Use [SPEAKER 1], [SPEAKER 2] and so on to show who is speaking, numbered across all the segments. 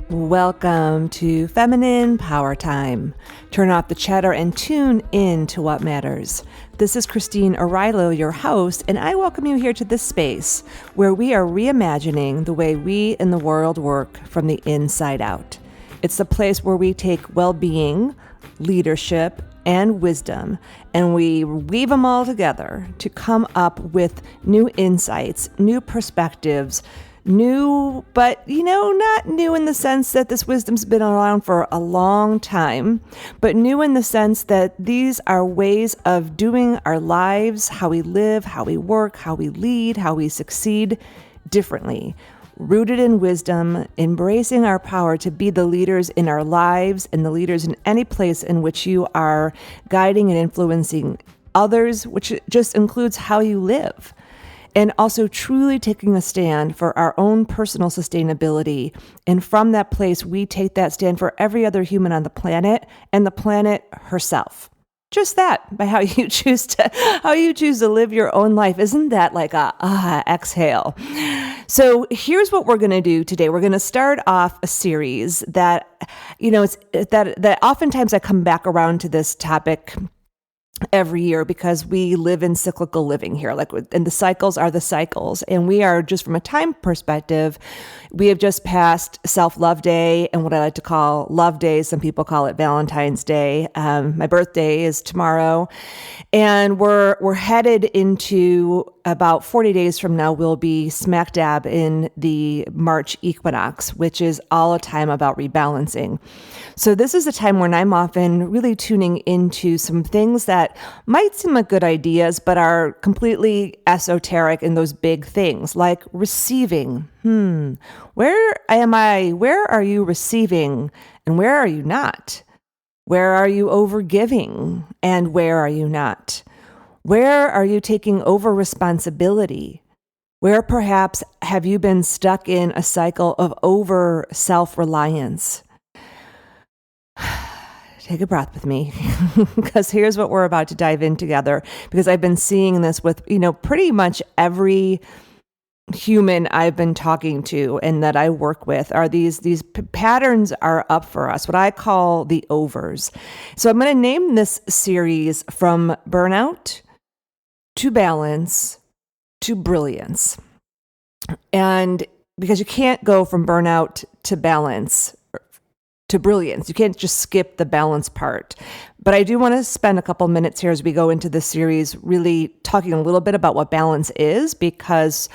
[SPEAKER 1] Welcome to Feminine Power Time. Turn off the chatter and tune in to what matters. This is Christine Arylo, your host, and I welcome you here to this space where we are reimagining the way we in the world work from the inside out. It's the place where we take well-being, leadership, and wisdom, and we weave them all together to come up with new insights, new perspectives, new, but not new in the sense that this wisdom's been around for a long time, but new in the sense that these are ways of doing our lives, how we live, how we work, how we lead, how we succeed differently. Rooted in wisdom, embracing our power to be the leaders in our lives and the leaders in any place in which you are guiding and influencing others, which just includes how you live. And also truly taking a stand for our own personal sustainability. And from that place, we take that stand for every other human on the planet and the planet herself. Just that, by how you choose to live your own life. Isn't that like a exhale? So here's what we're going to do today. We're going to start off a series that, that oftentimes I come back around to this topic every year because we live in cyclical living here, and the cycles are the cycles. And we are, just from a time perspective, we have just passed Self-Love Day and what I like to call Love Day. Some people call it Valentine's Day. My birthday is tomorrow, and we're headed into about 40 days from now. We'll be smack dab in the March equinox, which is all a time about rebalancing. So this is a time when I'm often really tuning into some things that might seem like good ideas, but are completely esoteric in those big things like receiving. Where am I? Where are you receiving and where are you not? Where are you overgiving and where are you not? Where are you taking over responsibility? Where perhaps have you been stuck in a cycle of over self reliance? Take a breath with me, because here's what we're about to dive in together, because I've been seeing this with, pretty much every human I've been talking to and that I work with are these patterns are up for us, what I call the overs. So I'm going to name this series From Burnout to Balance to Brilliance. And because you can't go from burnout to balance to brilliance. You can't just skip the balance part. But I do want to spend a couple minutes here as we go into this series really talking a little bit about what balance is, because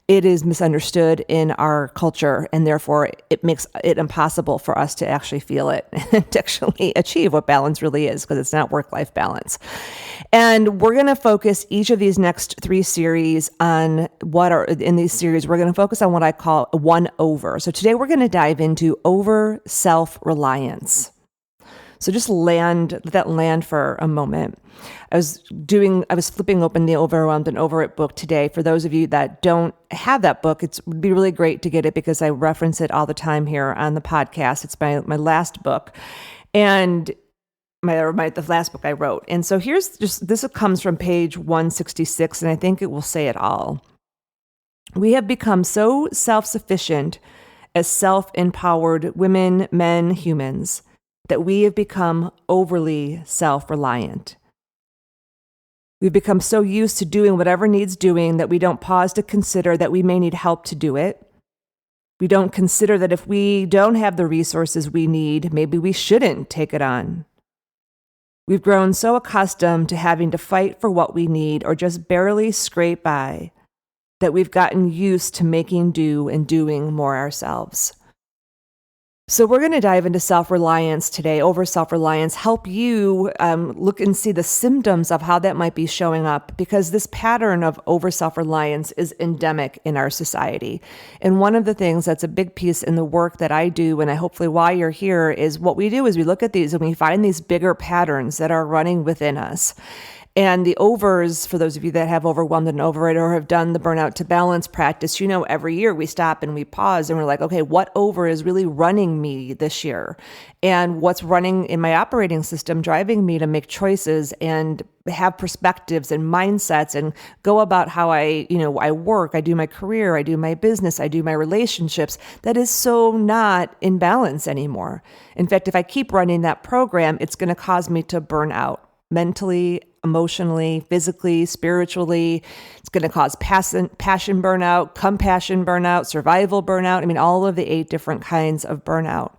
[SPEAKER 1] it is misunderstood in our culture, and therefore it makes it impossible for us to actually feel it and to actually achieve what balance really is, because it's not work-life balance. And we're going to focus each of these next three series on we're going to focus on what I call one over. So today we're going to dive into Over Self Reliance. So just let that land for a moment. I was flipping open the Overwhelmed and Over It book today. For those of you that don't have that book, it would be really great to get it, because I reference it all the time here on the podcast. It's my last book, and the last book I wrote. And so this comes from page 166, and I think it will say it all. We have become so self-sufficient as self-empowered women, men, humans, that we have become overly self-reliant. We've become so used to doing whatever needs doing that we don't pause to consider that we may need help to do it. We don't consider that if we don't have the resources we need, maybe we shouldn't take it on. We've grown so accustomed to having to fight for what we need or just barely scrape by that we've gotten used to making do and doing more ourselves. So we're going to dive into self-reliance today, over self-reliance, help you look and see the symptoms of how that might be showing up, because this pattern of over self-reliance is endemic in our society. And one of the things that's a big piece in the work that I do, and hopefully why you're here, is what we do is we look at these and we find these bigger patterns that are running within us. And the overs, for those of you that have overwhelmed and over it or have done the burnout to balance practice, every year we stop and we pause and we're like, okay, what over is really running me this year? And what's running in my operating system, driving me to make choices and have perspectives and mindsets and go about how I work, I do my career, I do my business, I do my relationships. That is so not in balance anymore. In fact, if I keep running that program, it's going to cause me to burn out mentally, emotionally, physically, spiritually. It's going to cause passion burnout, compassion burnout, survival burnout. I mean, all of the 8 different kinds of burnout.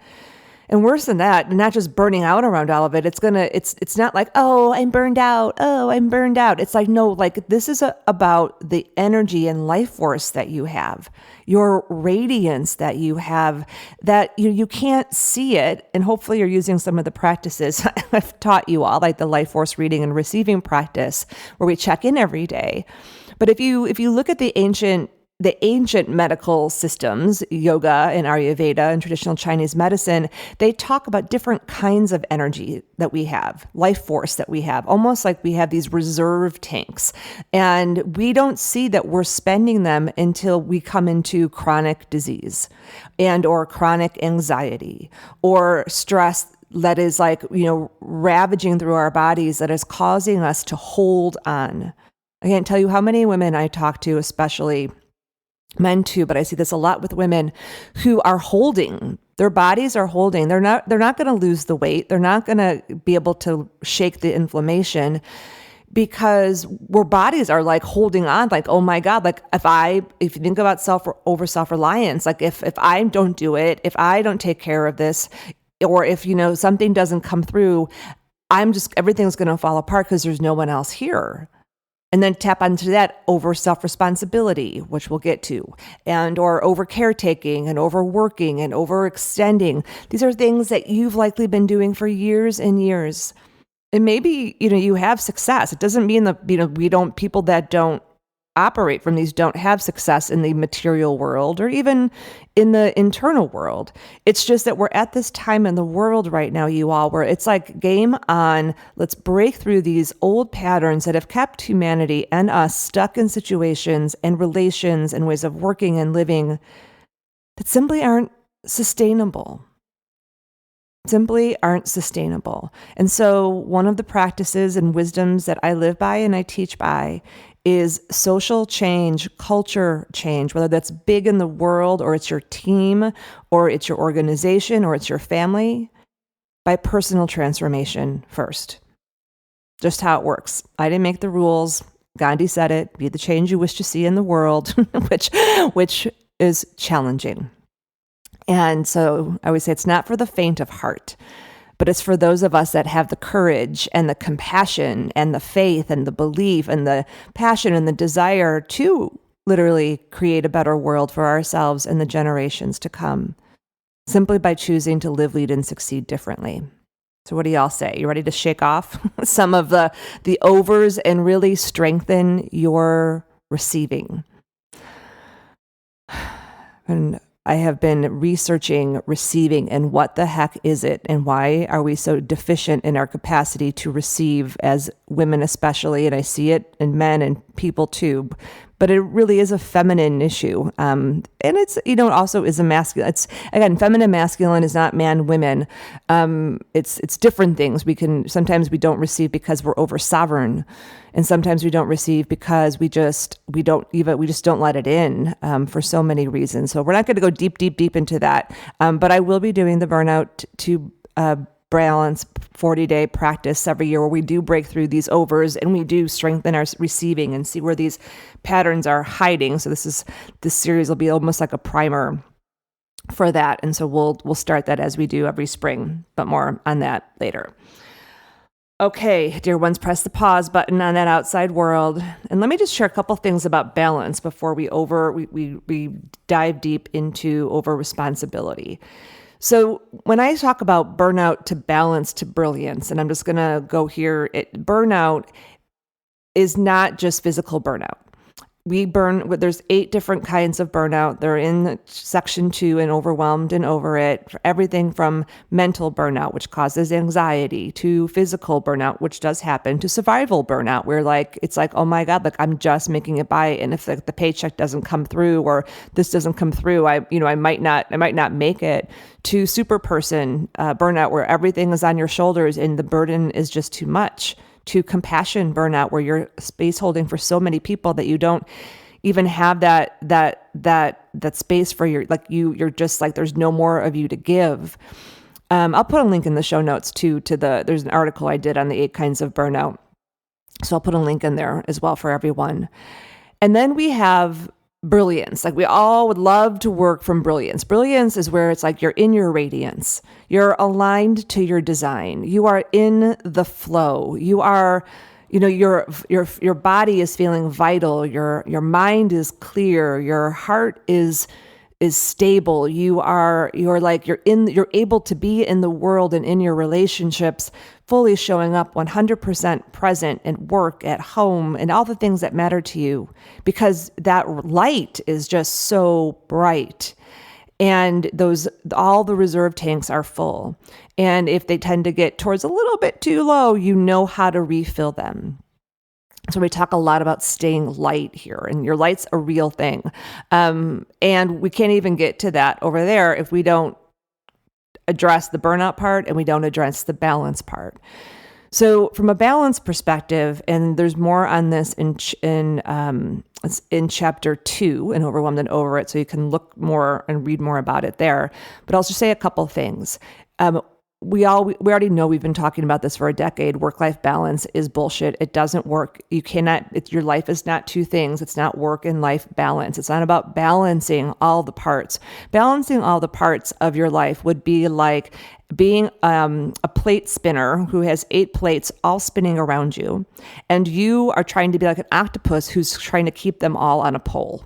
[SPEAKER 1] And worse than that, not just burning out around all of it, it's not like, oh, I'm burned out. Oh, I'm burned out. It's like, no, like this is about the energy and life force that you have, your radiance that you have, that you can't see it. And hopefully you're using some of the practices I've taught you all, like the life force reading and receiving practice, where we check in every day. But if you look at the ancient medical systems, yoga and Ayurveda and traditional Chinese medicine, they talk about different kinds of energy that we have, life force that we have, almost like we have these reserve tanks. And we don't see that we're spending them until we come into chronic disease and or chronic anxiety or stress that is ravaging through our bodies, that is causing us to hold on. I can't tell you how many women I talk to, especially men too, but I see this a lot with women who are holding. Their bodies are holding. They're not going to lose the weight. They're not going to be able to shake the inflammation because our bodies are like holding on, like, oh my God, like if you think about over self-reliance, like if I don't do it, if I don't take care of this, or if, something doesn't come through, everything's going to fall apart because there's no one else here. And then tap onto that over self-responsibility, which we'll get to, and or over caretaking and overworking and overextending. These are things that you've likely been doing for years and years. And maybe, you have success. It doesn't mean that, people that don't operate from these don't have success in the material world or even in the internal world. It's just that we're at this time in the world right now, you all, where it's like game on. Let's break through these old patterns that have kept humanity and us stuck in situations and relations and ways of working and living that simply aren't sustainable. And so one of the practices and wisdoms that I live by and I teach by is social change, culture change, whether that's big in the world or it's your team or it's your organization or it's your family, by personal transformation first. Just how it works. I didn't make the rules. Gandhi said it, be the change you wish to see in the world, which is challenging. And so I always say it's not for the faint of heart, but it's for those of us that have the courage and the compassion and the faith and the belief and the passion and the desire to literally create a better world for ourselves and the generations to come, simply by choosing to live, lead, and succeed differently. So what do y'all say? You ready to shake off some of the overs and really strengthen your receiving? And I have been researching receiving and what the heck is it and why are we so deficient in our capacity to receive as women especially, and I see it in men and people too, but it really is a feminine issue. And it's, it also is a masculine. It's, again, feminine, masculine is not man, women. It's different things. Sometimes we don't receive because we're over sovereign. And sometimes we don't receive because we just don't let it in for so many reasons. So we're not going to go deep into that. But I will be doing the Burnout to Balance 40-day practice every year where we do break through these overs and we do strengthen our receiving and see where these patterns are hiding. So this series will be almost like a primer for that. And so we'll start that as we do every spring, but more on that later. Okay, dear ones, press the pause button on that outside world. And let me just share a couple things about balance before we dive deep into over responsibility. So when I talk about burnout to balance to brilliance, and I'm just going to go here, burnout is not just physical burnout. there's 8 different kinds of burnout. They're in section 2 and overwhelmed and over it. Everything from mental burnout, which causes anxiety, to physical burnout, which does happen, to survival burnout, where it's like, oh my God, I'm just making it by. And if the paycheck doesn't come through or this doesn't come through, I might not make it, to super person burnout, where everything is on your shoulders and the burden is just too much, to compassion burnout, where you're space holding for so many people that you don't even have that space for you're just like, there's no more of you to give. I'll put a link in the show notes too there's an article I did on the 8 kinds of burnout. So I'll put a link in there as well for everyone. And then we have brilliance. We all would love to work from brilliance. Brilliance is where it's like you're in your radiance. You're aligned to your design. You are in the flow. You are, your body is feeling vital. Your mind is clear. Your heart is stable. You're able to be in the world and in your relationships, fully showing up 100% present at work, at home, and all the things that matter to you, because that light is just so bright. And all the reserve tanks are full. And if they tend to get towards a little bit too low, you know how to refill them. So we talk a lot about staying light here, and your light's a real thing. And we can't even get to that over there if we don't address the burnout part and we don't address the balance part. So from a balance perspective, and there's more on this in chapter 2 in Overwhelmed and Over It, so you can look more and read more about it there. But I'll just say a couple things. We already know, we've been talking about this for a decade. Work-life balance is bullshit. It doesn't work. Your life is not 2 things. It's not work and life balance. It's not about balancing all the parts. Balancing all the parts of your life would be like being a plate spinner who has 8 plates all spinning around you. And you are trying to be like an octopus who's trying to keep them all on a pole.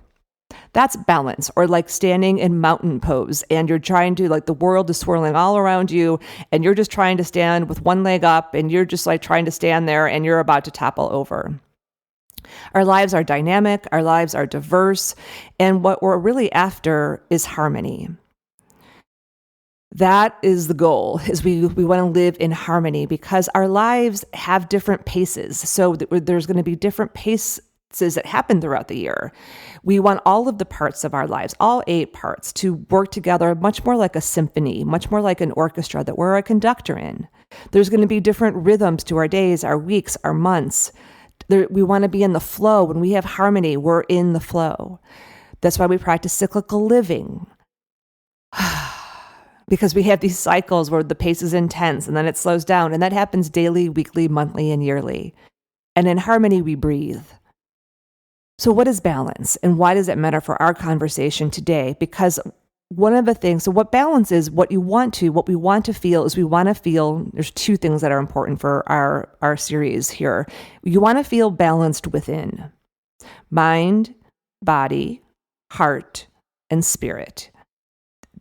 [SPEAKER 1] That's balance. Or like standing in mountain pose, and you're trying to, the world is swirling all around you, and you're just trying to stand with one leg up, and you're just trying to stand there, and you're about to topple over. Our lives are dynamic, our lives are diverse, and what we're really after is harmony. That is the goal, is we want to live in harmony, because our lives have different paces. So there's going to be different paces that happen throughout the year. We want all of the parts of our lives, all 8 parts, to work together much more like a symphony, much more like an orchestra that we're a conductor in. There's going to be different rhythms to our days, our weeks, our months. We want to be in the flow. When we have harmony, we're in the flow. That's why we practice cyclical living. Because we have these cycles where the pace is intense and then it slows down. And that happens daily, weekly, monthly, and yearly. And in harmony, we breathe. So what is balance, and why does it matter for our conversation today? Because one of the things, so what balance is, what we want to feel is, there's 2 things that are important for our series here. You want to feel balanced within. Mind, body, heart, and spirit.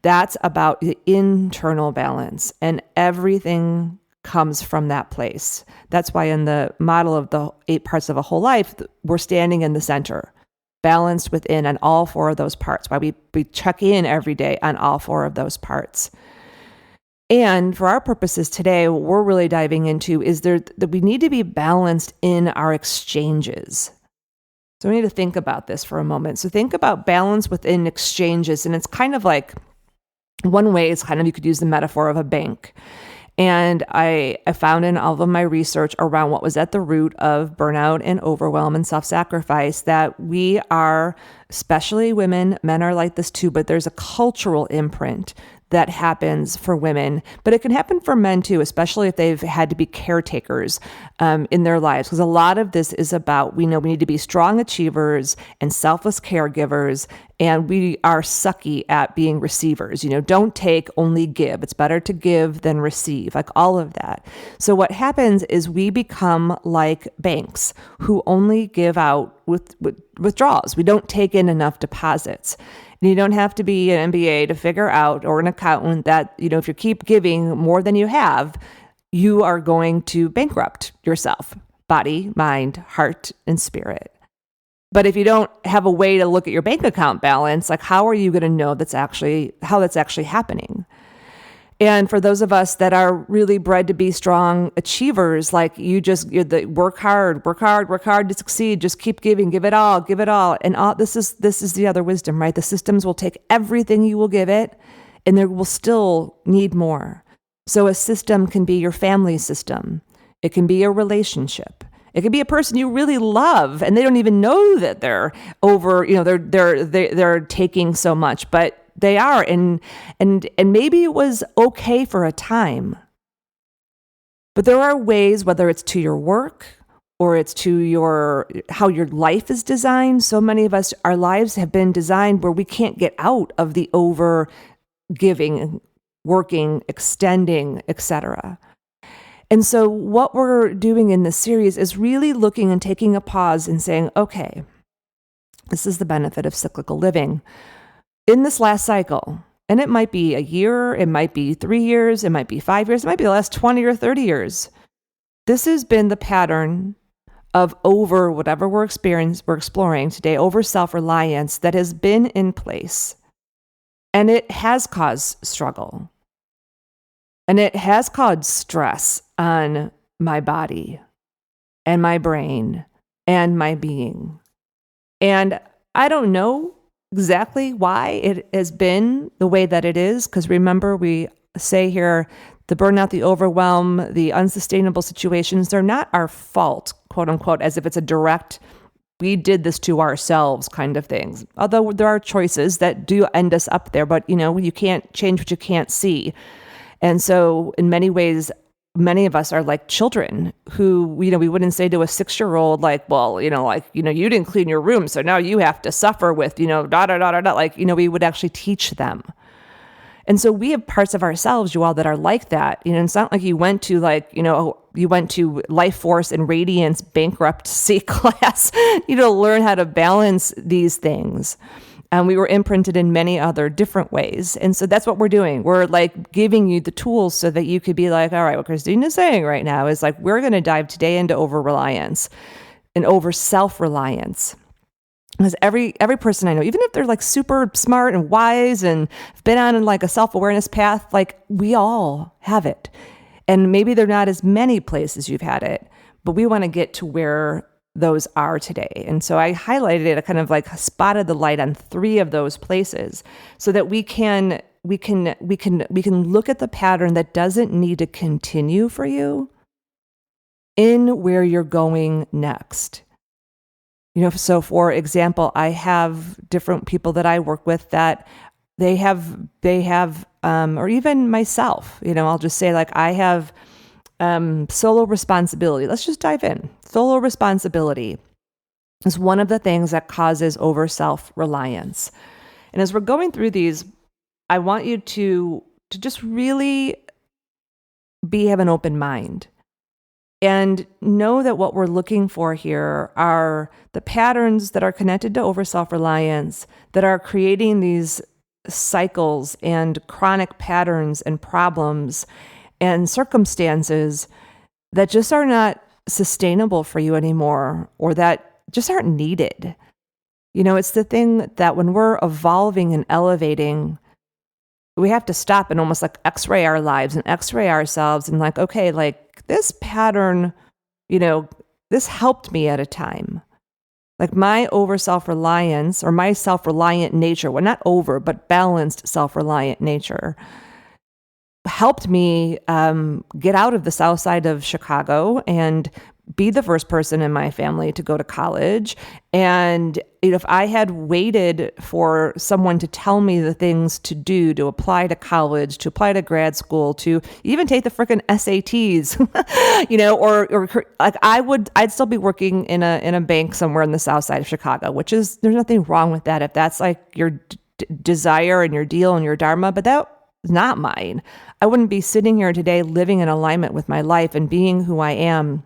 [SPEAKER 1] That's about the internal balance, and everything comes from that place. That's why in the model of the 8 parts of a whole life, we're standing in the center, balanced within on all 4 of those parts. Why we check in every day on all 4 of those parts. And for our purposes today, what we're really diving into is that we need to be balanced in our exchanges. So we need to think about this for a moment. So think about balance within exchanges. And it's kind of like, one way is you could use the metaphor of a bank. And I found in all of my research around what was at the root of burnout and overwhelm and self-sacrifice that we are, especially women, men are like this too, but there's a cultural imprint that happens for women, but it can happen for men too, especially if they've had to be caretakers in their lives. Because a lot of this is about, we know we need to be strong achievers and selfless caregivers, and we are sucky at being receivers. Don't take, only give. It's better to give than receive, like all of that. So what happens is we become like banks who only give out with withdrawals. We don't take in enough deposits. And you don't have to be an MBA to figure out, or an accountant, that, if you keep giving more than you have, you are going to bankrupt yourself, body, mind, heart, and spirit. But if you don't have a way to look at your bank account balance, like how are you going to know how that's actually happening? And for those of us that are really bred to be strong achievers, like work hard to succeed, just keep giving, give it all. And this is the other wisdom, right? The systems will take everything you will give it, and they will still need more. So a system can be your family system. It can be a relationship. It could be a person you really love and they don't even know that they're over, they're taking so much, but they are. And maybe it was okay for a time. But there are ways, whether it's to your work or it's to how your life is designed. So many of us, our lives have been designed where we can't get out of the over giving, working, extending, etc. And so what we're doing in this series is really looking and taking a pause and saying, okay, this is the benefit of cyclical living. In this last cycle, and it might be a year, it might be 3 years, it might be 5 years, it might be the last 20 or 30 years. This has been the pattern of over whatever we're exploring today, over self-reliance that has been in place. And it has caused struggle. And it has caused stress on my body and my brain and my being. And I don't know exactly why it has been the way that it is, because remember, we say here, the burnout, the overwhelm, the unsustainable situations, they're not our fault, quote unquote, as if it's a direct, we did this to ourselves kind of things. Although there are choices that do end us up there, but you can't change what you can't see. And so in many ways, many of us are like children who, we wouldn't say to a 6-year-old, like, well, you didn't clean your room, so now you have to suffer with, we would actually teach them. And so we have parts of ourselves, you all, that are like that. It's not like you went to Life Force and Radiance bankruptcy class, to learn how to balance these things. And we were imprinted in many other different ways. And so that's what we're doing. We're like giving you the tools so that you could be like, all right, what Christine is saying right now is like, we're going to dive today into over reliance and over self-reliance. Because every person I know, even if they're like super smart and wise and have been on like a self-awareness path, like we all have it. And maybe they're not as many places you've had it, but we want to get to where those are today. And so I highlighted it, I kind of like spotted the light on 3 of those places so that we can look at the pattern that doesn't need to continue for you in where you're going next. So for example, I have different people that I work with that they have, or even myself, I'll just say like I have solo responsibility. Let's just dive in. Solo responsibility is one of the things that causes over self-reliance. And as we're going through these, I want you to just really have an open mind and know that what we're looking for here are the patterns that are connected to over self-reliance that are creating these cycles and chronic patterns and problems and circumstances that just are not sustainable for you anymore, or that just aren't needed. It's the thing that when we're evolving and elevating, we have to stop and almost like x-ray our lives and x-ray ourselves and like, okay, like this pattern, this helped me at a time. Like my over self-reliance or my self-reliant nature, well, not over, but balanced self-reliant nature, helped me get out of the south side of Chicago and be the first person in my family to go to college. And if I had waited for someone to tell me the things to do, to apply to college, to apply to grad school, to even take the freaking SATs, or like I'd still be working in a bank somewhere in the south side of Chicago, which is, there's nothing wrong with that if that's like your desire and your deal and your dharma, but that is not mine. I wouldn't be sitting here today living in alignment with my life and being who I am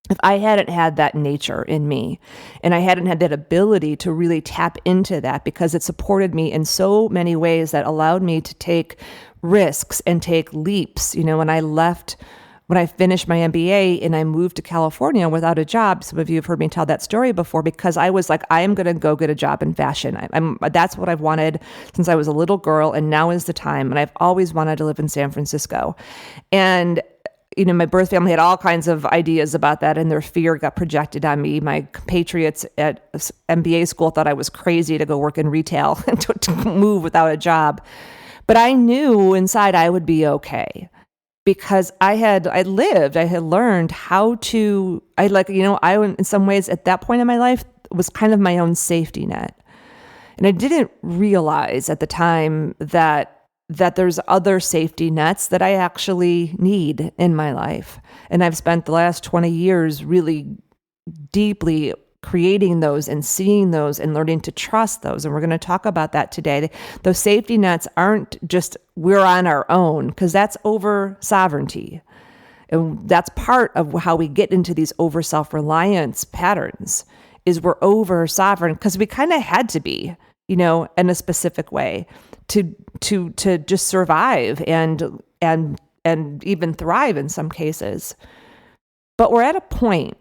[SPEAKER 1] if I hadn't had that nature in me and I hadn't had that ability to really tap into that, because it supported me in so many ways that allowed me to take risks and take leaps. When I left when I finished my MBA and I moved to California without a job. Some of you have heard me tell that story before, because I was like, I am going to go get a job in fashion. That's what I've wanted since I was a little girl, and now is the time. And I've always wanted to live in San Francisco. And my birth family had all kinds of ideas about that, and their fear got projected on me. My compatriots at MBA school thought I was crazy to go work in retail and to move without a job. But I knew inside I would be okay, because I had learned how to, I in some ways at that point in my life was kind of my own safety net. And I didn't realize at the time that there's other safety nets that I actually need in my life. And I've spent the last 20 years really deeply creating those and seeing those and learning to trust those. And we're going to talk about that today. Those safety nets aren't just we're on our own, because that's over sovereignty. And that's part of how we get into these over self-reliance patterns, is we're over sovereign because we kind of had to be, in a specific way to just survive and even thrive in some cases. But we're at a point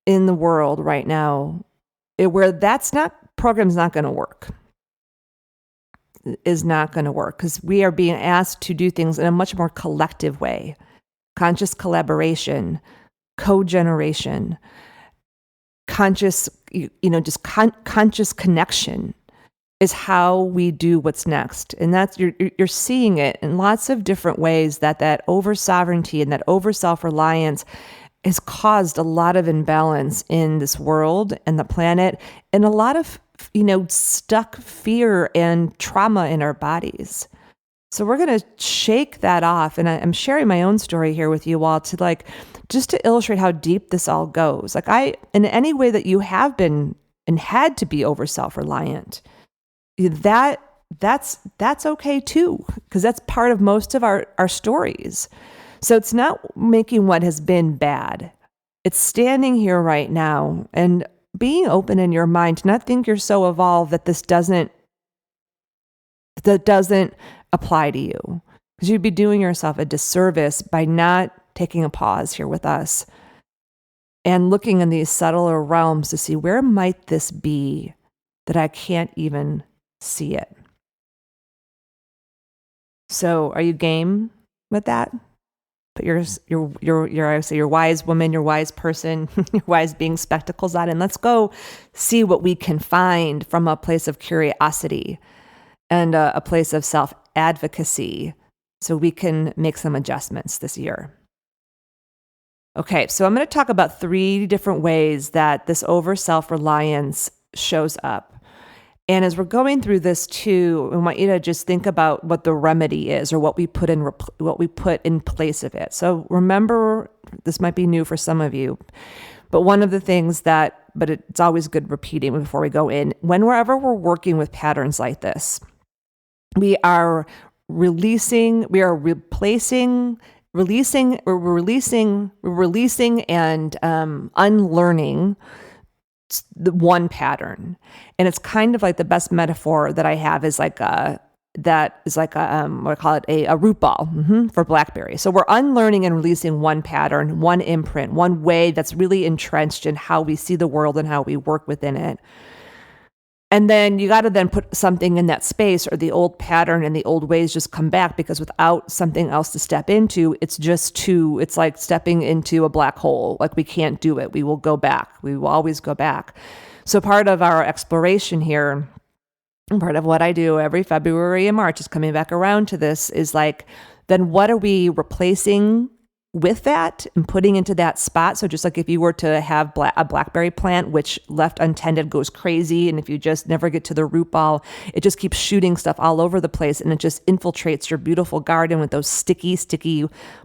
[SPEAKER 1] in the world right now where program's not going to work. Is not going to work, because we are being asked to do things in a much more collective way. Conscious collaboration, co-generation, conscious, conscious connection is how we do what's next. And that's, you're seeing it in lots of different ways, that over sovereignty and that over self-reliance has caused a lot of imbalance in this world and the planet, and a lot of, stuck fear and trauma in our bodies. So we're going to shake that off. And I'm sharing my own story here with you all to just to illustrate how deep this all goes. In any way that you have been and had to be over self-reliant, that's okay too, because that's part of most of our stories. So it's not making what has been bad. It's standing here right now and being open in your mind to not think you're so evolved that this doesn't apply to you, because you'd be doing yourself a disservice by not taking a pause here with us and looking in these subtler realms to see, where might this be that I can't even see it. So are you game with that? Put your wise woman, your wise person, your wise being spectacles on, and let's go see what we can find from a place of curiosity and a place of self-advocacy, so we can make some adjustments this year. Okay, so I'm going to talk about 3 different ways that this over self-reliance shows up. And as we're going through this too, I want you to just think about what the remedy is, or what we put in place of it. So remember, this might be new for some of you, but one of the things but it's always good repeating before we go in, whenever we're working with patterns like this, we're releasing and unlearning the one pattern. And it's kind of like the best metaphor that I have is what I call it, a root ball for BlackBerry. So we're unlearning and releasing one pattern, one imprint, one way that's really entrenched in how we see the world and how we work within it. And then you got to then put something in that space, or the old pattern and the old ways just come back, because without something else to step into, it's like stepping into a black hole. Like, we can't do it. We will go back. We will always go back. So part of our exploration here, and part of what I do every February and March is coming back around to this, is then what are we replacing with that and putting into that spot? So just like if you were to have a blackberry plant, which left untended goes crazy, and if you just never get to the root ball, it just keeps shooting stuff all over the place, and it just infiltrates your beautiful garden with those sticky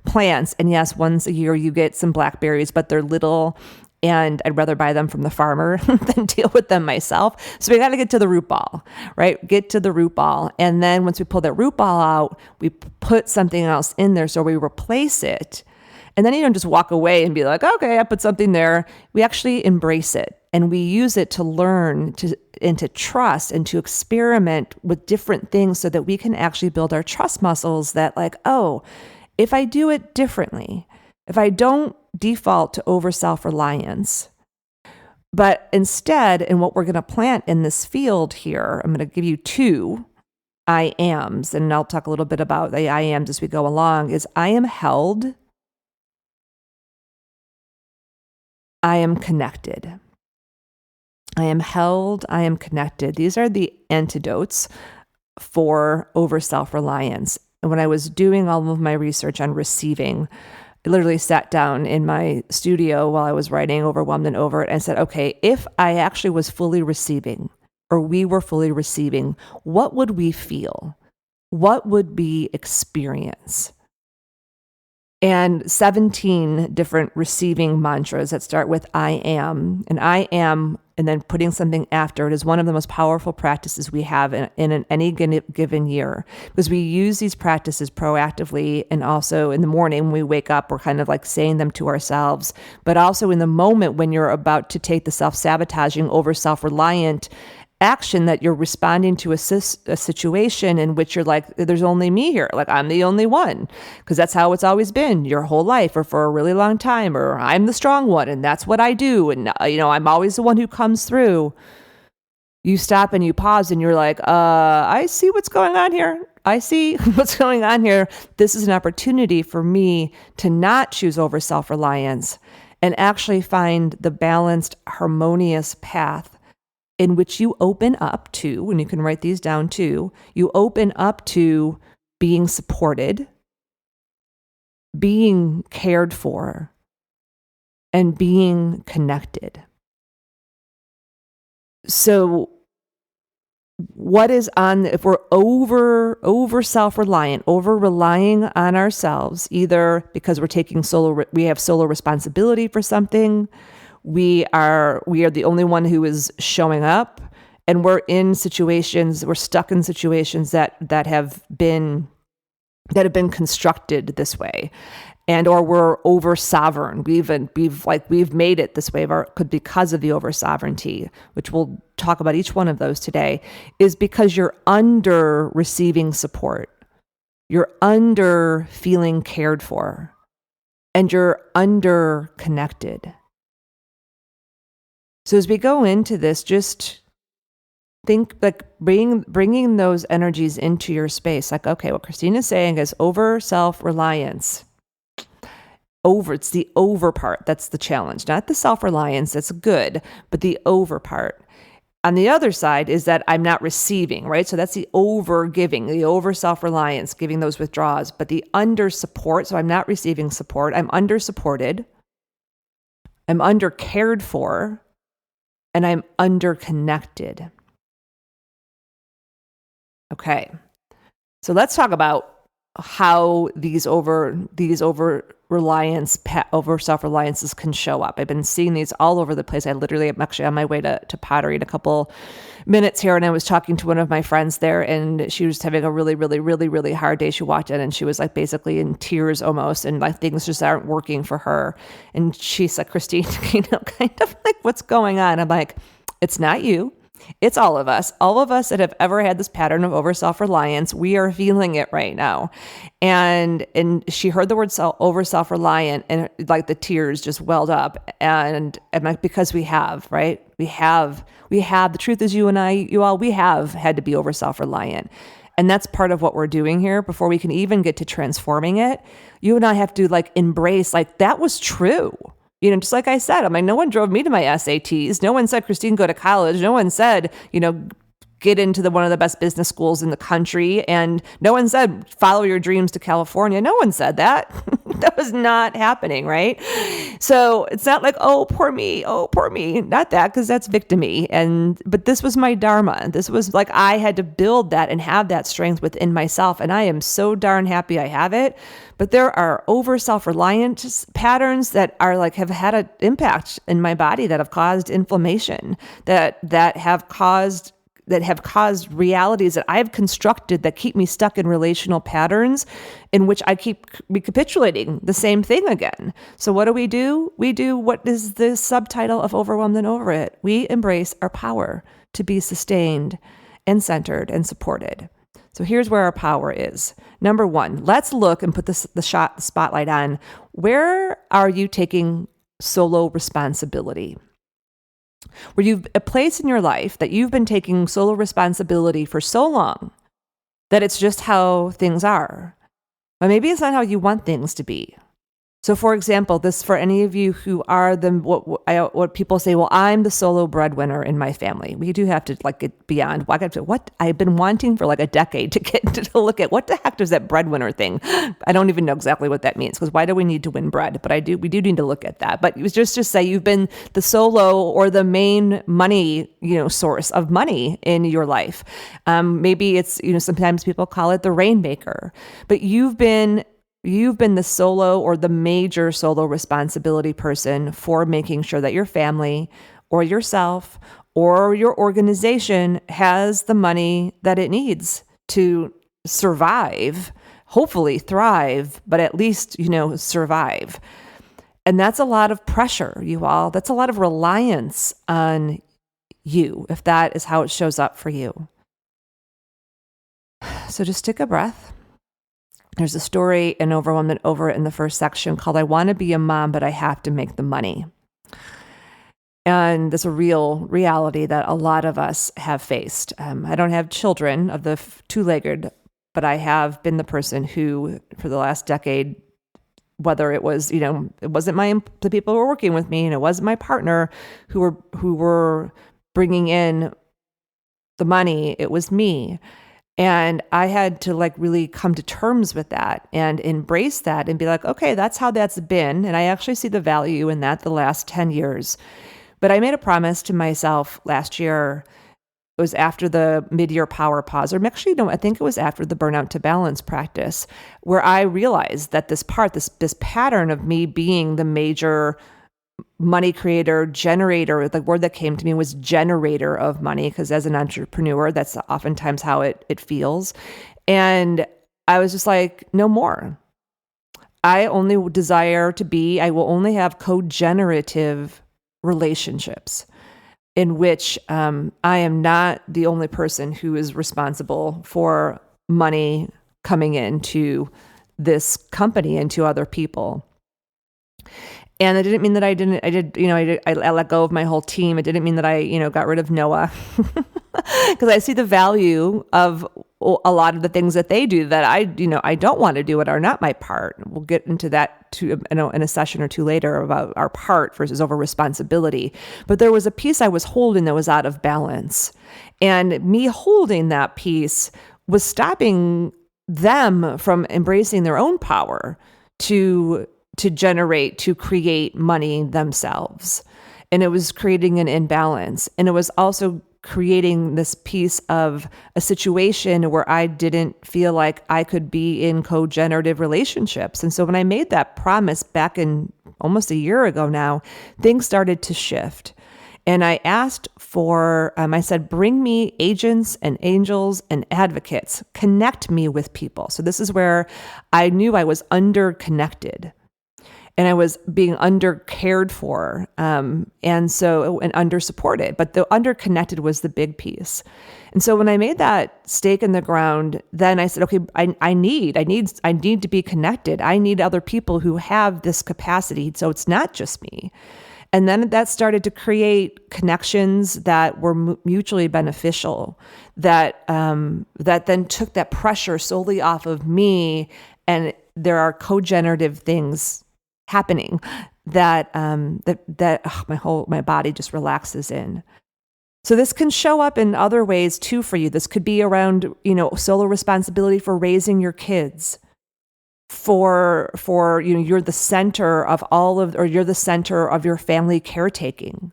[SPEAKER 1] plants. And yes, once a year you get some blackberries, but they're little, and I'd rather buy them from the farmer than deal with them myself. So we got to get to the root ball, right? Get to the root ball. And then once we pull that root ball out, we put something else in there. So we replace it. And then you don't just walk away and be like, okay, I put something there. We actually embrace it, and we use it to learn and to trust and to experiment with different things, so that we can actually build our trust muscles that, like, oh, if I do it differently, if I don't default to over self-reliance, but instead, in what we're going to plant in this field here, I'm going to give you two I ams, and I'll talk a little bit about the I ams as we go along, is I am held, I am connected. I am held, I am connected. These are the antidotes for over self-reliance. And when I was doing all of my research on receiving, I literally sat down in my studio while I was writing Overwhelmed and Over It and said, okay, if I actually was fully receiving, or we were fully receiving, what would we feel? What would we experience? And 17 different receiving mantras that start with I am, and then putting something after it is one of the most powerful practices we have in any given year, because we use these practices proactively, and also in the morning when we wake up, we're kind of like saying them to ourselves, but also in the moment when you're about to take the self-sabotaging, over self-reliant action that you're responding to a situation in which you're like, there's only me here. Like, I'm the only one, because that's how it's always been your whole life or for a really long time, or I'm the strong one and that's what I do. And, I'm always the one who comes through. You stop and you pause and you're like, I see what's going on here. I see what's going on here. This is an opportunity for me to not choose over self-reliance and actually find the balanced, harmonious path in which you open up to, and you can write these down too, you open up to being supported, being cared for, and being connected. So what is on, if we're over self-reliant, over relying on ourselves, either because we're taking we have solo responsibility for something, we are the only one who is showing up, and we're stuck in situations that have been constructed this way, and or we're over sovereign. We've made it this way because of the over sovereignty, which we'll talk about each one of those today, is because you're under receiving support, you're under feeling cared for, and you're under connected. So as we go into this, just think like bringing those energies into your space. Like, okay, what Christine is saying is over self-reliance. It's the over part. That's the challenge, not the self-reliance. That's good, but the over part. On the other side is that I'm not receiving, right? So that's the over giving, the over self-reliance, giving those withdrawals, but the under support. So I'm not receiving support. I'm under supported. I'm under cared for. And I'm underconnected. Okay, so let's talk about how these over self-reliances can show up. I've been seeing these all over the place. I'm actually on my way to Pottery in a couple minutes here, and I was talking to one of my friends there, and she was having a really, really, really, really hard day. She walked in and she was like basically in tears almost, and like things just aren't working for her. And she said, Christine, kind of like, what's going on? I'm like, it's not you. It's all of us that have ever had this pattern of over self-reliance. We are feeling it right now. And she heard the word over self-reliant, and like the tears just welled up. And like, because we have, right? We have, the truth is we have had to be over self-reliant. And that's part of what we're doing here. Before we can even get to transforming it, you and I have to like embrace, like, that was true. Just like I said, I'm like, no one drove me to my SATs. No one said, Christine, go to college. No one said, get into one of the best business schools in the country. And no one said, follow your dreams to California. No one said that. That was not happening, right? So it's not like, oh, poor me. Not that, because that's victim-y. But this was my dharma. This was like, I had to build that and have that strength within myself. And I am so darn happy I have it. But there are over self-reliant patterns that are like, have had an impact in my body, that have caused inflammation, that have caused realities that I've constructed that keep me stuck in relational patterns in which I keep recapitulating the same thing again. So what do? We do what is the subtitle of Overwhelmed and Over It. We embrace our power to be sustained and centered and supported. So here's where our power is. Number one, let's look and put the spotlight on, where are you taking solo responsibility? Where you've a place in your life that you've been taking solo responsibility for so long that it's just how things are. But maybe it's not how you want things to be. So, for example, this for any of you who are what people say, well, I'm the solo breadwinner in my family. We do have to get beyond what I've been wanting for like a decade to get to look at what the heck does that breadwinner thing. I don't even know exactly what that means, because why do we need to win bread? But we do need to look at that. But it was just to say you've been the solo or the main money, source of money in your life. Maybe it's, sometimes people call it the rainmaker, but you've been the solo or the major solo responsibility person for making sure that your family or yourself or your organization has the money that it needs to survive, hopefully thrive, but at least, survive. And that's a lot of pressure, you all. That's a lot of reliance on you, if that is how it shows up for you. So just take a breath. There's a story in Overwhelmed over in the first section called I Want to Be a Mom, but I Have to Make the Money. And that's a real reality that a lot of us have faced. I don't have children of the two-legged, but I have been the person who, for the last decade, whether it was, it wasn't the people who were working with me, and it wasn't my partner who were bringing in the money, it was me. And I had to really come to terms with that and embrace that and be like, okay, that's how that's been. And I actually see the value in that the last 10 years. But I made a promise to myself last year. It was after the mid-year power pause, or actually, no, I think it was after the Burnout to Balance practice, where I realized that this pattern of me being the major money creator, generator, the word that came to me was generator of money, because as an entrepreneur, that's oftentimes how it feels. And I was just like, no more. I only I will only have co-generative relationships in which I am not the only person who is responsible for money coming into this company and to other people. And it didn't mean that I let go of my whole team. It didn't mean that I, got rid of Noah, because I see the value of a lot of the things that they do that I don't want to do, it are not my part. We'll get into that in a session or two later about our part versus over responsibility. But there was a piece I was holding that was out of balance, and me holding that piece was stopping them from embracing their own power to create money themselves. And it was creating an imbalance. And it was also creating this piece of a situation where I didn't feel like I could be in co-generative relationships. And so when I made that promise back in almost a year ago now, things started to shift. And I asked for, I said, bring me agents and angels and advocates, connect me with people. So this is where I knew I was under-connected. And I was being under cared for, and under supported, but the under connected was the big piece. And so when I made that stake in the ground, then I said, okay, I need to be connected. I need other people who have this capacity. So it's not just me. And then that started to create connections that were mutually beneficial, that then took that pressure solely off of me. And there are co-generative things happening that my body just relaxes in. So this can show up in other ways too for you. This could be around, solo responsibility for raising your kids, for you're the center of you're the center of your family caretaking.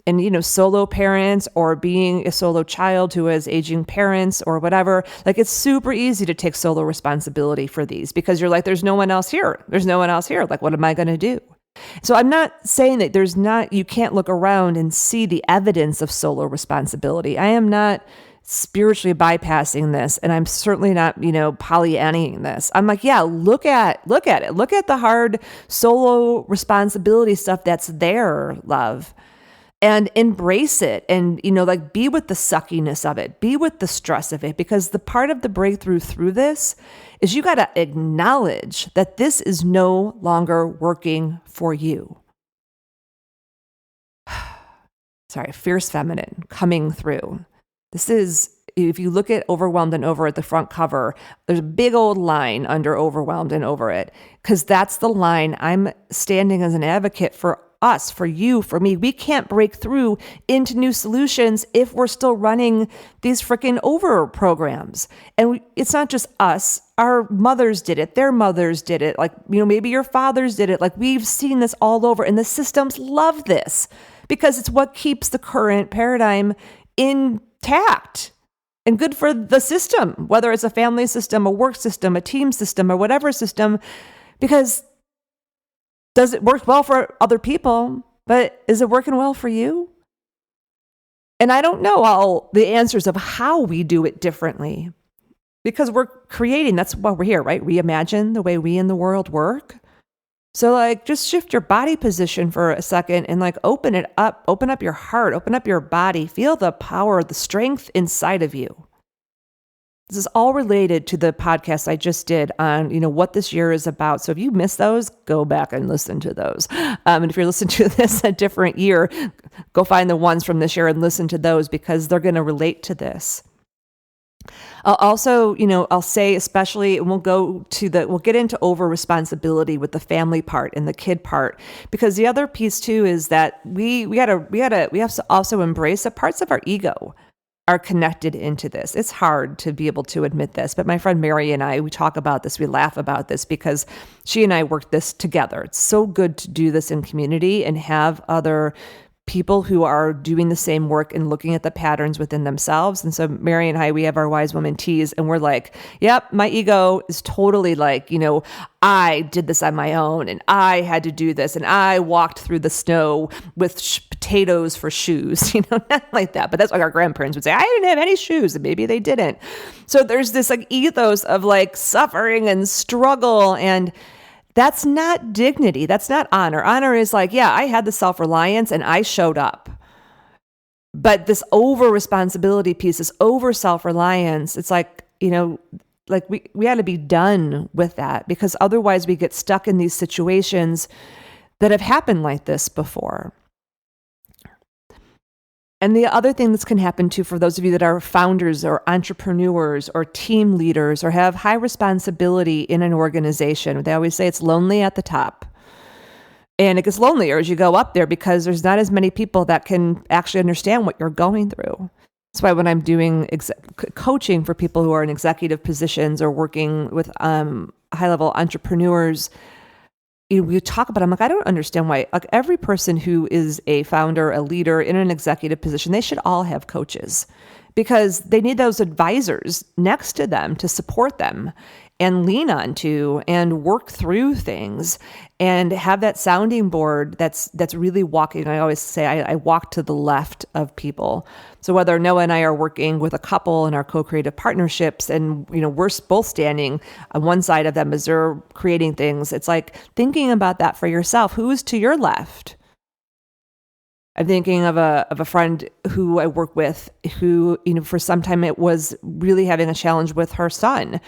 [SPEAKER 1] And, solo parents, or being a solo child who has aging parents or whatever, it's super easy to take solo responsibility for these, because you're like, there's no one else here. What am I going to do? So I'm not saying that you can't look around and see the evidence of solo responsibility. I am not spiritually bypassing this, and I'm certainly not, Pollyanning this. I'm like, yeah, look at it. Look at the hard solo responsibility stuff that's there, love. and embrace it and, like be with the suckiness of it, be with the stress of it, because the part of the breakthrough through this is you got to acknowledge that this is no longer working for you. Sorry, fierce feminine coming through. This is, if you look at Overwhelmed and Over at the front cover, there's a big old line under Overwhelmed and Over it, because that's the line I'm standing as an advocate for us, for you, for me. We can't break through into new solutions if we're still running these freaking over programs. And it's not just us. Our mothers did it. Their mothers did it. Like, maybe your fathers did it. Like, we've seen this all over, and the systems love this because it's what keeps the current paradigm intact and good for the system, whether it's a family system, a work system, a team system, or whatever system, because does it work well for other people, but is it working well for you? And I don't know all the answers of how we do it differently, because we're creating, that's why we're here, right? Reimagine the way we in the world work. So just shift your body position for a second and open it up, open up your heart, open up your body, feel the power, the strength inside of you. This is all related to the podcast I just did on, what this year is about. So if you missed those, go back and listen to those. And if you're listening to this a different year, go find the ones from this year and listen to those, because they're going to relate to this. I'll also, I'll say especially, and we'll get into over responsibility with the family part and the kid part, because the other piece too is that we have to also embrace that parts of our ego are connected into this. It's hard to be able to admit this, but my friend Mary and I, we talk about this, we laugh about this, because she and I work this together. It's so good to do this in community and have other people who are doing the same work and looking at the patterns within themselves. And so Mary and I, we have our Wise Woman teas, and we're like, yep, my ego is totally I did this on my own, and I had to do this, and I walked through the snow with potatoes for shoes, not like that. But that's like our grandparents would say, I didn't have any shoes, and maybe they didn't. So there's this ethos of suffering and struggle, and that's not dignity. That's not honor. Honor is I had the self-reliance and I showed up. But this over responsibility piece, this over self-reliance, it's we had to be done with that, because otherwise we get stuck in these situations that have happened like this before. And the other thing that can happen too, for those of you that are founders or entrepreneurs or team leaders or have high responsibility in an organization, they always say it's lonely at the top. And it gets lonelier as you go up there, because there's not as many people that can actually understand what you're going through. That's why when I'm doing coaching for people who are in executive positions or working with high-level entrepreneurs, we talk about it. I'm I don't understand why every person who is a founder, a leader in an executive position, they should all have coaches, because they need those advisors next to them to support them and lean onto and work through things and have that sounding board that's really walking. I always say I walk to the left of people. So whether Noah and I are working with a couple in our co-creative partnerships, and we're both standing on one side of them as they're creating things, it's thinking about that for yourself. Who's to your left? I'm thinking of a friend who I work with who, for some time it was really having a challenge with her son,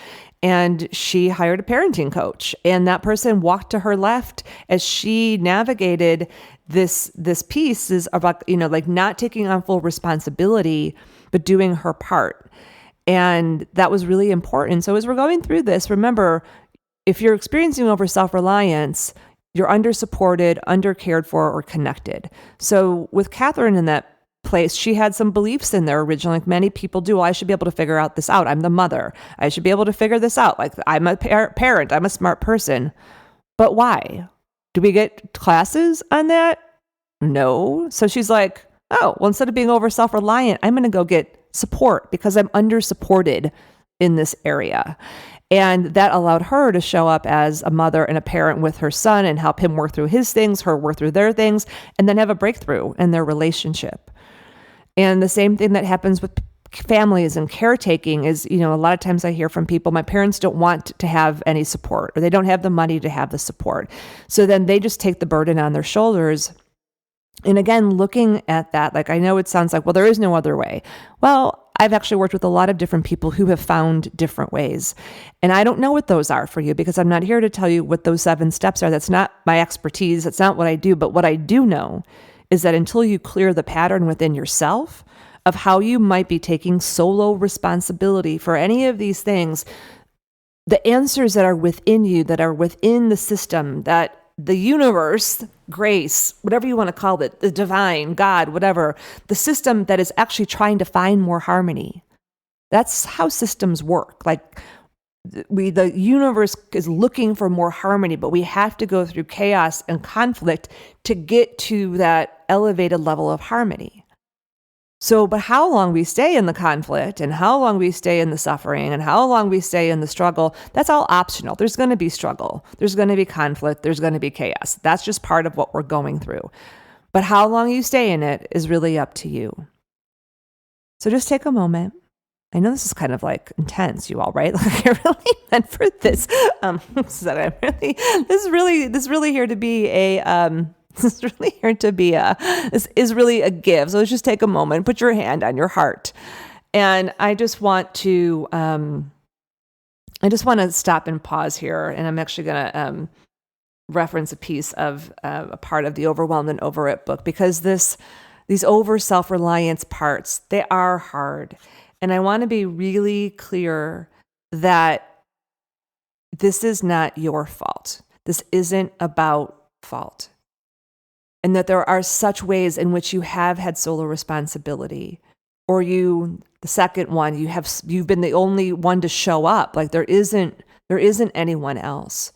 [SPEAKER 1] and she hired a parenting coach, and that person walked to her left as she navigated this piece is about, not taking on full responsibility, but doing her part. And that was really important. So as we're going through this, remember, if you're experiencing over self-reliance, you're under-supported, under-cared for, or connected. So with Catherine in that place, she had some beliefs in there originally, like many people do. Well, I should be able to figure out this out. I'm the mother. I should be able to figure this out. I'm a parent. I'm a smart person. But why? Do we get classes on that? No. So she's like, oh, well, instead of being over self-reliant, I'm going to go get support because I'm under-supported in this area. And that allowed her to show up as a mother and a parent with her son and help him work through his things, her work through their things, and then have a breakthrough in their relationship. And the same thing that happens with families and caretaking is, a lot of times I hear from people, my parents don't want to have any support, or they don't have the money to have the support. So then they just take the burden on their shoulders. And again, looking at that, like, I know it sounds like, well, there is no other way. Well, I've actually worked with a lot of different people who have found different ways. And I don't know what those are for you, because I'm not here to tell you what those 7 steps are. That's not my expertise. That's not what I do. But what I do know is that until you clear the pattern within yourself of how you might be taking solo responsibility for any of these things, the answers that are within you, that are within the system, that the universe, grace, whatever you want to call it, the divine, God, whatever, the system that is actually trying to find more harmony. That's how systems work. Like, the universe is looking for more harmony, but we have to go through chaos and conflict to get to that elevated level of harmony. So, but how long we stay in the conflict and how long we stay in the suffering and how long we stay in the struggle, that's all optional. There's going to be struggle. There's going to be conflict. There's going to be chaos. That's just part of what we're going through. But how long you stay in it is really up to you. So just take a moment. I know this is kind of like intense, you all, right? Like, I really meant for this. This is really here to be a, this is really a give. So let's just take a moment, put your hand on your heart. And I just want to stop and pause here. And I'm actually going to reference a piece of a part of the Overwhelmed and Over It book, because these over self-reliance parts, they are hard. And I want to be really clear that this is not your fault. This isn't about fault. And that there are such ways in which you have had solo responsibility, or the second one, you've been the only one to show up. Like, there isn't anyone else.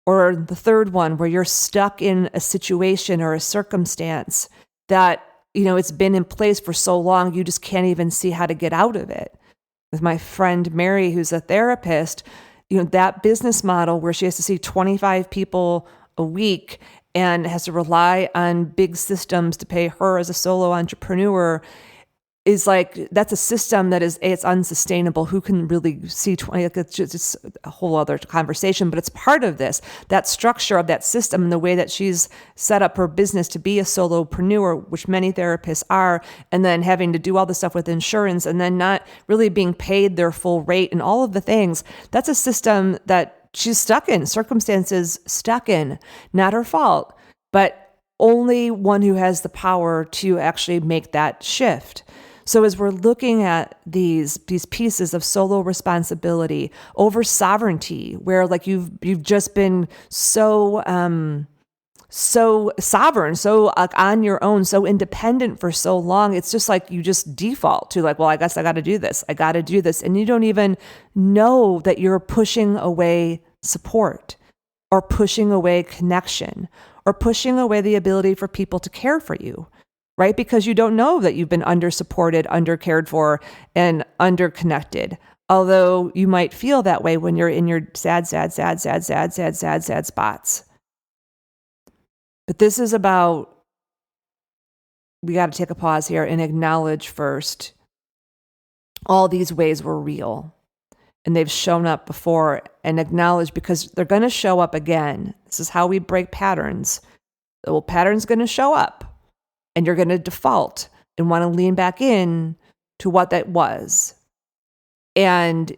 [SPEAKER 1] Or the third one, where you're stuck in a situation or a circumstance that, it's been in place for so long, you just can't even see how to get out of it. With my friend Mary, who's a therapist, that business model where she has to see 25 people a week and has to rely on big systems to pay her as a solo entrepreneur, is like, that's a system that it's unsustainable. Who can really see 20? Like, it's just a whole other conversation, but it's part of this, that structure of that system, and the way that she's set up her business to be a solopreneur, which many therapists are, and then having to do all the stuff with insurance, and then not really being paid their full rate and all of the things. That's a system that she's stuck in, circumstances stuck in, not her fault, but only one who has the power to actually make that shift. So as we're looking at these pieces of solo responsibility over sovereignty, where like you've just been so sovereign, so on your own, so independent for so long, it's just like you just default to like, well, I guess I got to do this. And you don't even know that you're pushing away support, or pushing away connection, or pushing away the ability for people to care for you. Right? Because you don't know that you've been under-supported, under-cared for, and under-connected. Although you might feel that way when you're in your sad spots. But this is about, we got to take a pause here and acknowledge first, all these ways were real. And they've shown up before, and acknowledge, because they're going to show up again. This is how we break patterns. The pattern's going to show up. And you're going to default and want to lean back in to what that was. And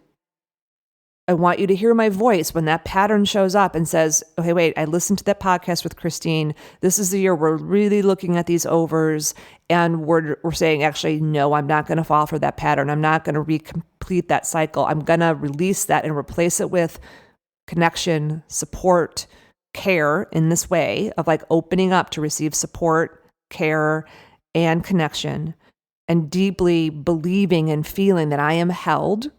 [SPEAKER 1] I want you to hear my voice when that pattern shows up and says, okay, wait, I listened to that podcast with Christine. This is the year we're really looking at these overs, and we're saying, actually, no, I'm not going to fall for that pattern. I'm not going to recomplete that cycle. I'm going to release that and replace it with connection, support, care, in this way of like opening up to receive support, care, and connection, and deeply believing and feeling that I am held.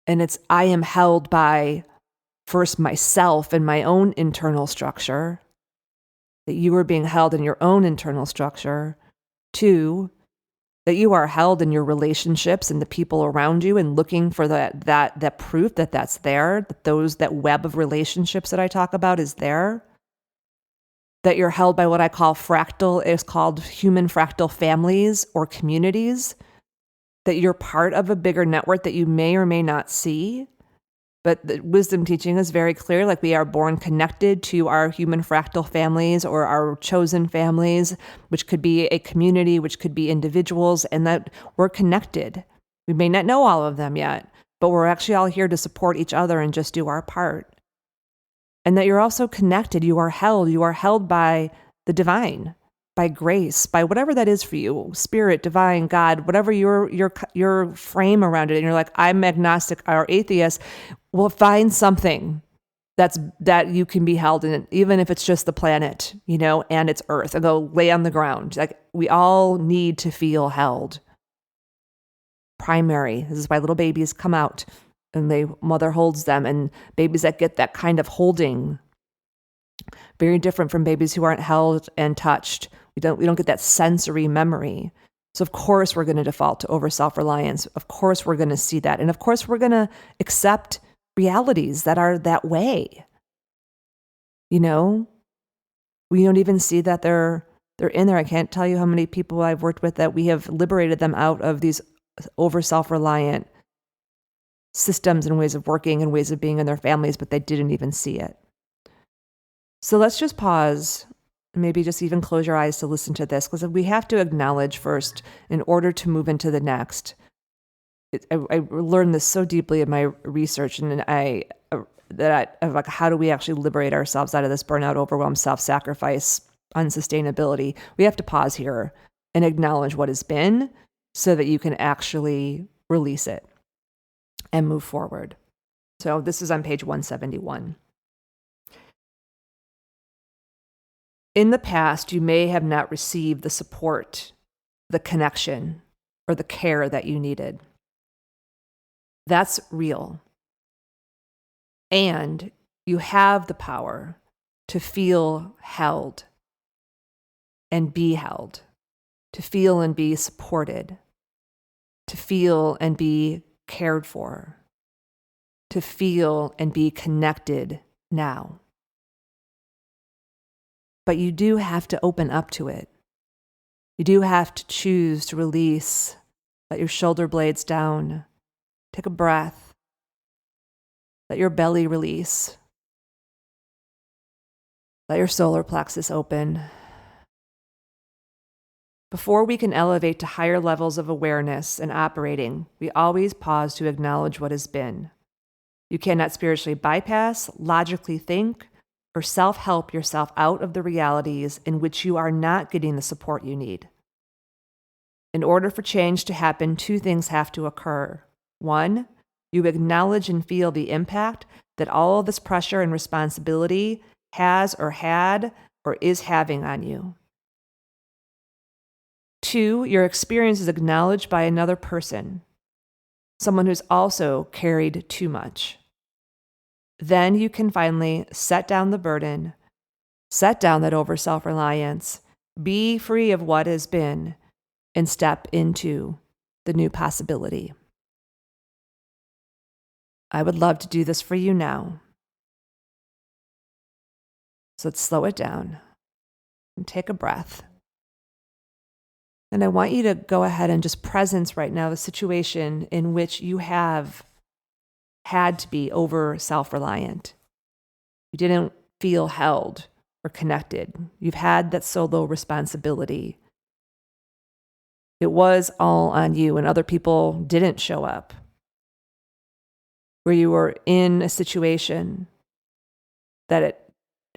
[SPEAKER 1] And I am held by, first, myself and my own internal structure, that you are being held in your own internal structure. 2, that you are held in your relationships and the people around you, and looking for that proof that that's there, that web of relationships that I talk about is there. That you're held by what I call it's called human fractal families or communities, that you're part of a bigger network that you may or may not see, But the wisdom teaching is very clear, like we are born connected to our human fractal families or our chosen families, which could be a community, which could be individuals, and that we're connected. We may not know all of them yet, but we're actually all here to support each other and just do our part. And that you're also connected, you are held by the divine, by grace, by whatever that is for you, spirit, divine, God, whatever your frame around it. And you're like, I'm agnostic or atheist. Well, find something that you can be held in, even if it's just the planet, and it's Earth, and go lay on the ground. Like, we all need to feel held. Primary. This is why little babies come out and mother holds them, and babies that get that kind of holding, very different from babies who aren't held and touched. We don't get that sensory memory. So of course we're going to default to over self-reliance. Of course we're going to see that. And of course we're going to accept realities that are that way. We don't even see that they're in there. I can't tell you how many people I've worked with that we have liberated them out of these over self-reliant systems and ways of working and ways of being in their families, but they didn't even see it. So let's just pause, maybe just even close your eyes to listen to this, because we have to acknowledge first in order to move into the next. I learned this so deeply in my research, and like, how do we actually liberate ourselves out of this burnout, overwhelm, self-sacrifice, unsustainability? We have to pause here and acknowledge what has been so that you can actually release it and move forward. So this is on page 171. In the past, you may have not received the support, the connection, or the care that you needed. That's real. And you have the power to feel held and be held, to feel and be supported, to feel and be cared for, to feel and be connected now. But you do have to open up to it. You do have to choose to release, let your shoulder blades down, take a breath, let your belly release, let your solar plexus open. Before we can elevate to higher levels of awareness and operating, we always pause to acknowledge what has been. You cannot spiritually bypass, logically think, or self-help yourself out of the realities in which you are not getting the support you need. In order for change to happen, two things have to occur. One, you acknowledge and feel the impact that all of this pressure and responsibility has or had or is having on you. Two, your experience is acknowledged by another person, someone who's also carried too much. Then you can finally set down the burden, set down that over self-reliance, be free of what has been, and step into the new possibility. I would love to do this for you now. So let's slow it down and take a breath. And I want you to go ahead and just presence right now the situation in which you have had to be over self-reliant. You didn't feel held or connected. You've had that solo responsibility. It was all on you and other people didn't show up. Where you were in a situation that it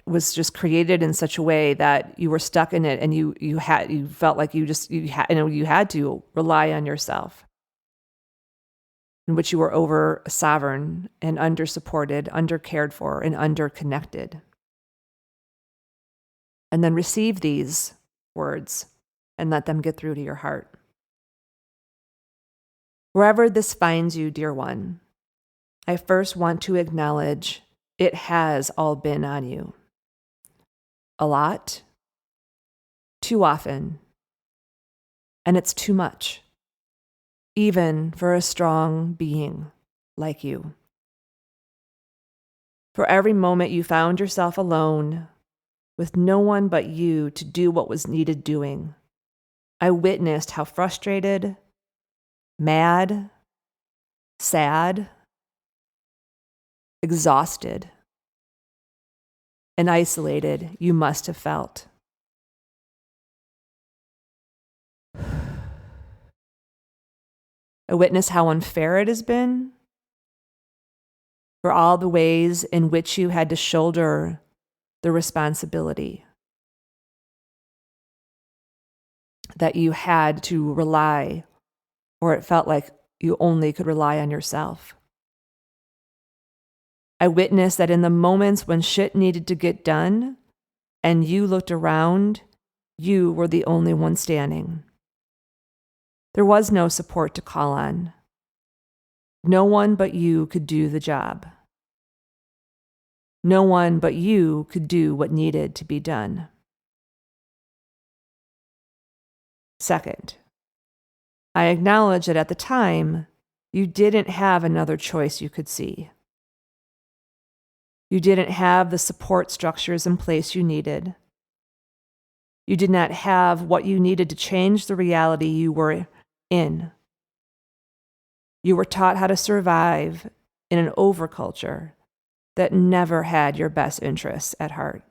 [SPEAKER 1] was just created in such a way that you were stuck in it, and you felt like you had to rely on yourself, in which you were over sovereign and under supported, under cared for, and under connected. And then receive these words and let them get through to your heart. Wherever this finds you, dear one, I first want to acknowledge it has all been on you. A lot, too often, and it's too much, even for a strong being like you. For every moment you found yourself alone, with no one but you to do what was needed doing, I witnessed how frustrated, mad, sad, exhausted, and isolated you must have felt. I witness how unfair it has been, for all the ways in which you had to shoulder the responsibility, that you had to rely, or it felt like you only could rely on yourself. I witnessed that in the moments when shit needed to get done and you looked around, you were the only one standing. There was no support to call on. No one but you could do the job. No one but you could do what needed to be done. Second, I acknowledge that at the time, you didn't have another choice you could see. You didn't have the support structures in place you needed. You did not have what you needed to change the reality you were in. You were taught how to survive in an overculture that never had your best interests at heart.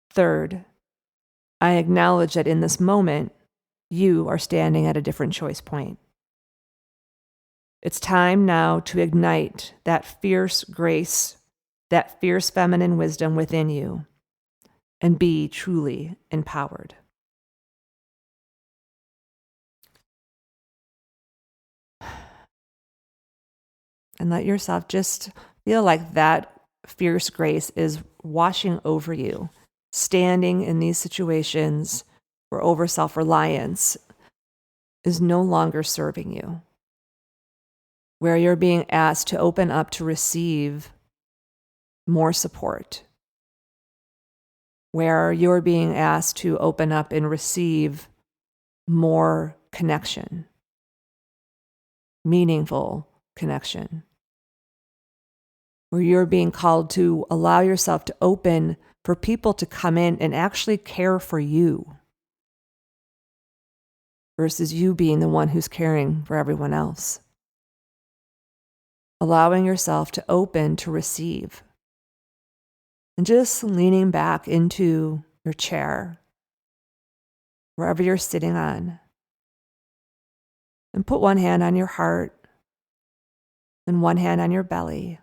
[SPEAKER 1] Third, I acknowledge that in this moment, you are standing at a different choice point. It's time now to ignite that fierce grace, that fierce feminine wisdom within you, and be truly empowered. And let yourself just feel like that fierce grace is washing over you, standing in these situations where over self-reliance is no longer serving you, where you're being asked to open up to receive more support, where you're being asked to open up and receive more connection, meaningful connection, where you're being called to allow yourself to open for people to come in and actually care for you versus you being the one who's caring for everyone else. Allowing yourself to open to receive. And just leaning back into your chair, wherever you're sitting on. And put one hand on your heart and one hand on your belly.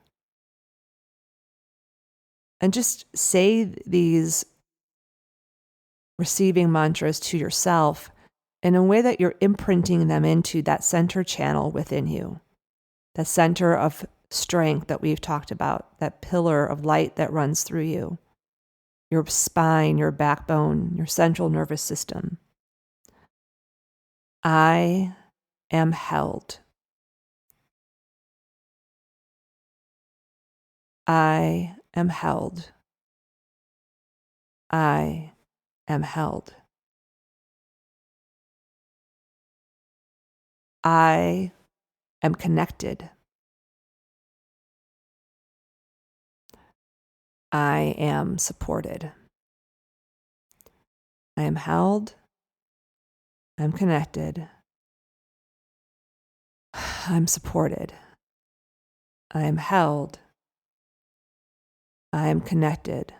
[SPEAKER 1] And just say these receiving mantras to yourself in a way that you're imprinting them into that center channel within you, that center of strength that we've talked about, that pillar of light that runs through you, your spine, your backbone, your central nervous system. I am held. I am held. I am held. I am connected. I am supported. I am held. I'm connected. I'm supported. I am held. I am connected.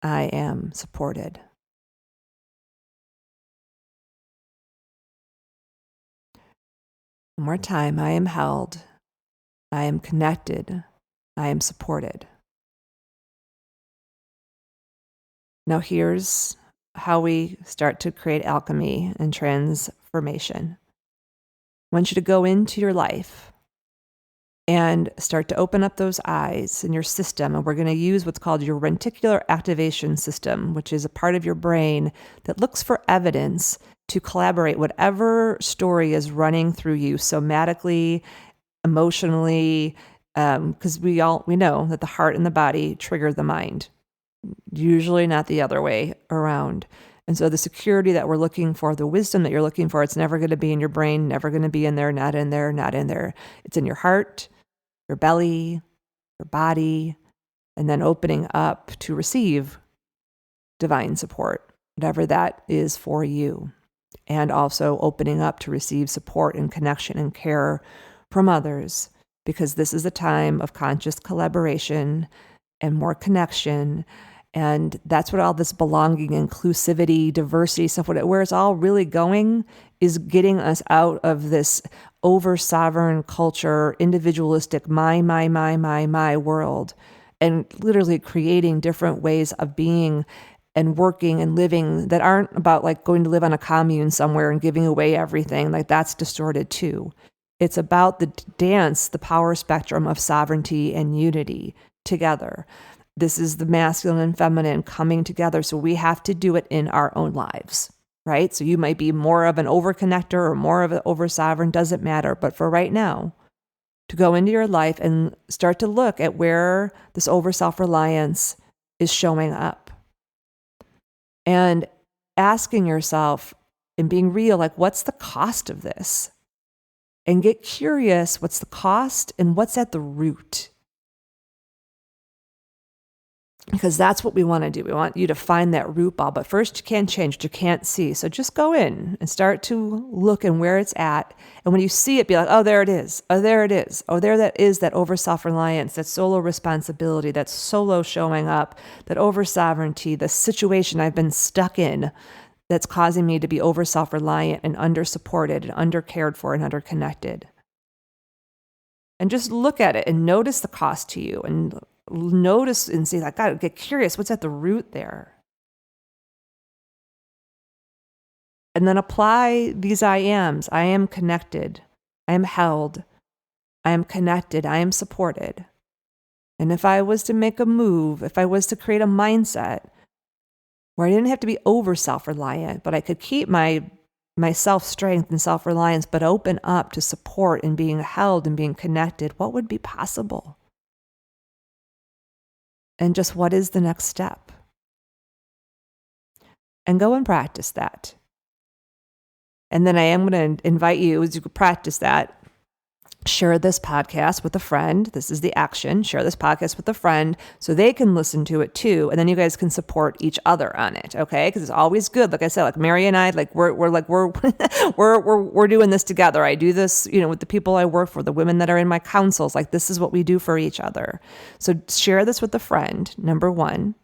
[SPEAKER 1] I am supported. One more time. I am held. I am connected. I am supported. Now here's how we start to create alchemy and transformation. I want you to go into your life and start to open up those eyes in your system. And we're going to use what's called your reticular activation system, which is a part of your brain that looks for evidence to collaborate whatever story is running through you somatically, emotionally, because we know that the heart and the body trigger the mind, usually not the other way around. And so the security that we're looking for, the wisdom that you're looking for, it's never going to be in your brain, never going to be in there, not in there, not in there. It's in your heart, your belly, your body, and then opening up to receive divine support, whatever that is for you. And also opening up to receive support and connection and care from others because this is a time of conscious collaboration and more connection. And that's what all this belonging, inclusivity, diversity stuff, where it's all really going is getting us out of this over-sovereign culture, individualistic, my world, and literally creating different ways of being and working and living that aren't about like going to live on a commune somewhere and giving away everything. Like that's distorted too. It's about the dance, the power spectrum of sovereignty and unity together. This is the masculine and feminine coming together. So we have to do it in our own lives, right? So you might be more of an over-connector or more of an over-sovereign, doesn't matter. But for right now, to go into your life and start to look at where this over self-reliance is showing up. And asking yourself and being real, like, what's the cost of this? And get curious, what's the cost and what's at the root? Because that's what we want to do. We want you to find that root ball. But first, you can't change what you can't see. So just go in and start to look and where it's at. And when you see it, be like, oh, there it is. Oh, there it is. Oh, there that is, that over self-reliance, that solo responsibility, that solo showing up, that over sovereignty, the situation I've been stuck in that's causing me to be over self-reliant and under supported and under cared for and under connected. And just look at it and notice the cost to you and notice and see, like, God, get curious, what's at the root there? And then apply these I ams. I am connected. I am held. I am connected. I am supported. And if I was to make a move, if I was to create a mindset where I didn't have to be over self-reliant, but I could keep my self-strength and self-reliance, but open up to support and being held and being connected, what would be possible? And just what is the next step? And go and practice that. And then I am going to invite you, as you practice that, share this podcast with a friend. This is the action. Share this podcast with a friend so they can listen to it too. And then you guys can support each other on it. Okay. Because it's always good. Like I said, like Mary and I, like we're doing this together. I do this, with the people I work for, the women that are in my councils, like this is what we do for each other. So share this with a friend, number one.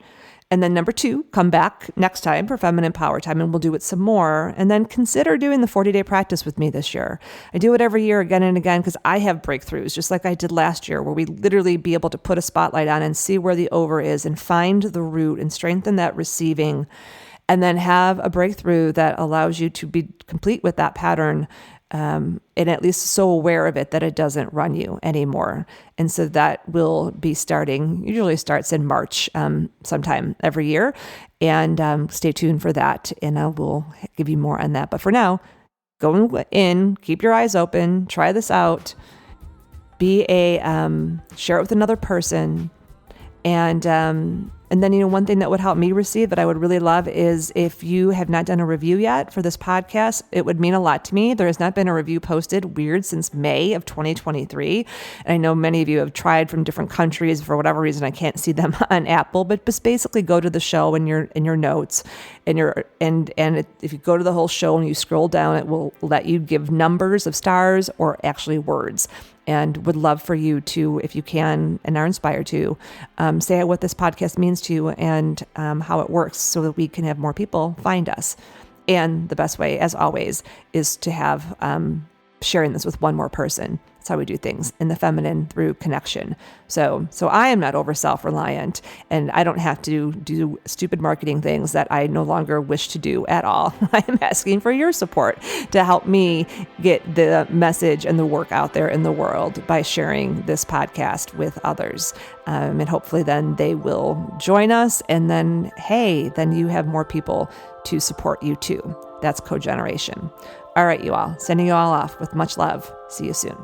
[SPEAKER 1] And then number two, come back next time for Feminine Power Time and we'll do it some more. And then consider doing the 40-day practice with me this year. I do it every year again and again because I have breakthroughs, just like I did last year, where we literally be able to put a spotlight on and see where the over is and find the root and strengthen that receiving, and then have a breakthrough that allows you to be complete with that pattern and at least so aware of it that it doesn't run you anymore. And so that will be usually starts in March sometime every year. And stay tuned for that. And I will give you more on that. But for now, go in, keep your eyes open, try this out, share it with another person. And then, one thing that would help me receive that I would really love is if you have not done a review yet for this podcast, it would mean a lot to me. There has not been a review posted since May of 2023. And I know many of you have tried from different countries. For whatever reason, I can't see them on Apple, but just basically go to the show in your notes and if you go to the whole show and you scroll down, it will let you give numbers of stars or actually words. And would love for you to, if you can and are inspired to, say what this podcast means to you and how it works so that we can have more people find us. And the best way, as always, is to have sharing this with one more person. That's how we do things in the feminine through connection. So I am not over self-reliant and I don't have to do stupid marketing things that I no longer wish to do at all. I am asking for your support to help me get the message and the work out there in the world by sharing this podcast with others. And hopefully then they will join us. And then, then you have more people to support you too. That's co-generation. All right, you all. Sending you all off with much love. See you soon.